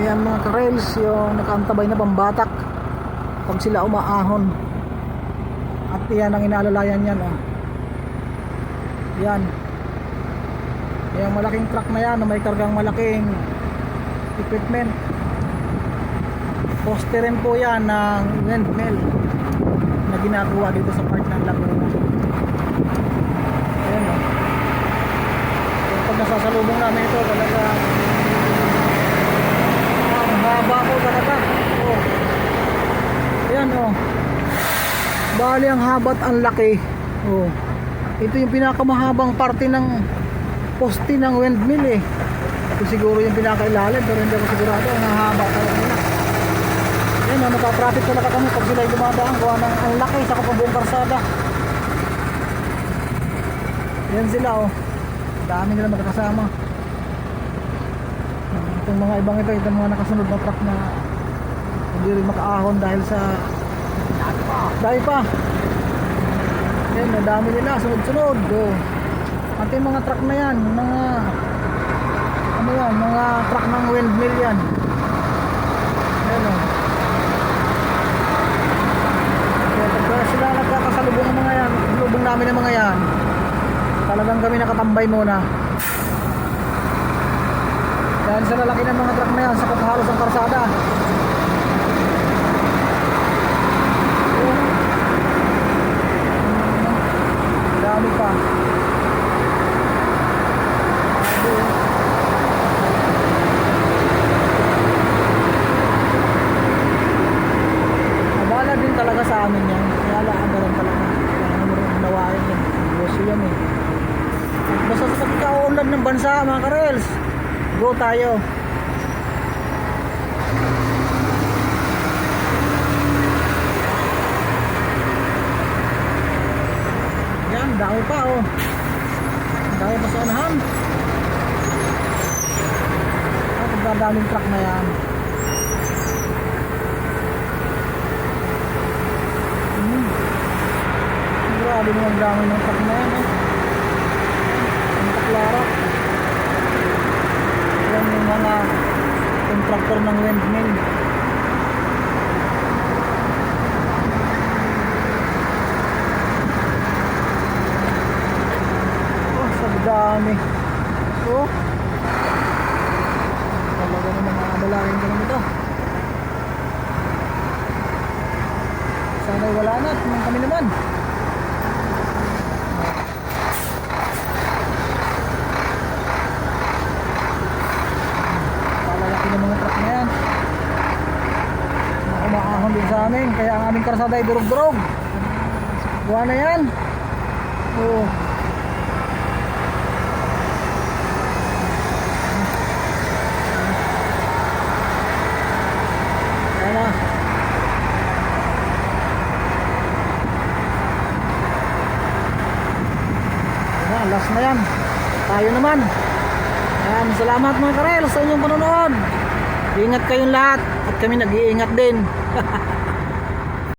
Ayan mga ka-rails, yung nakaantabay na pambatak pag sila umaahon. At yan ang inaalalayan yan, oh. Yan. Yung malaking truck na yan na may kargang malaking equipment. Poste rin po yan ng windmill na ginagawa dito sa part ng Laguna. Ayan, oh. So, pag nasasalubong namin ito talaga ang haba po talaga, oh. Ayan, oh. Bali ang habat ang laki, oh. Ito yung pinakamahabang parte ng poste ng windmill eh. Ito siguro yung pinakailalim, pero hindi ako sigurado. Ang haba talaga nila. Yan, no, napaprofit talaga kami pag sila dumadaan. Gawa ng ang laki sa kapabuong karsada. Yan sila, oh. Dami nila magkakasama. Itong mga ibang ito, itong mga nakasunod na truck na hindi rin makaahon dahil sa dahil pa. Yan, madami nila, sunod-sunod, oh. At yung mga truck na yan, mga ano yan, mga truck ng windmill yan. Ayan, oh. Kaya sila nagkakasalubong ng mga yan, salubong namin ng mga yan, talagang kami nakatambay muna. Dahil sa lalaki ng mga truck na yan, sa halos ang karsada. Dami pa. Abala din talaga sa amin yan. Kaya laagaran talaga. Kaya mo rin nawain yan. Negosyo yan eh. Basta sa pagkaunlad ng bansa mga ka-rails, go tayo. Yan, dami pa oh. Dami pa sa unahan. Daming truck na yan. Grabe naman dami ng truck na yan eh. Ang taklarak. Yan yung mga contractor ng windmill. Oh, sa dami. Oh, talaga naman nakabalain ka naman ito. Sana'y wala na at kami naman. Palalaki ng mga truck na yan. Umaahon din sa amin. Kaya ang aming karsada ay durog-durog. Buwan na yan. Oh. Last na yan. Tayo naman. Ayan, salamat mga ka-rails sa inyong panonood. Ingat kayong lahat at kami nag-iingat din.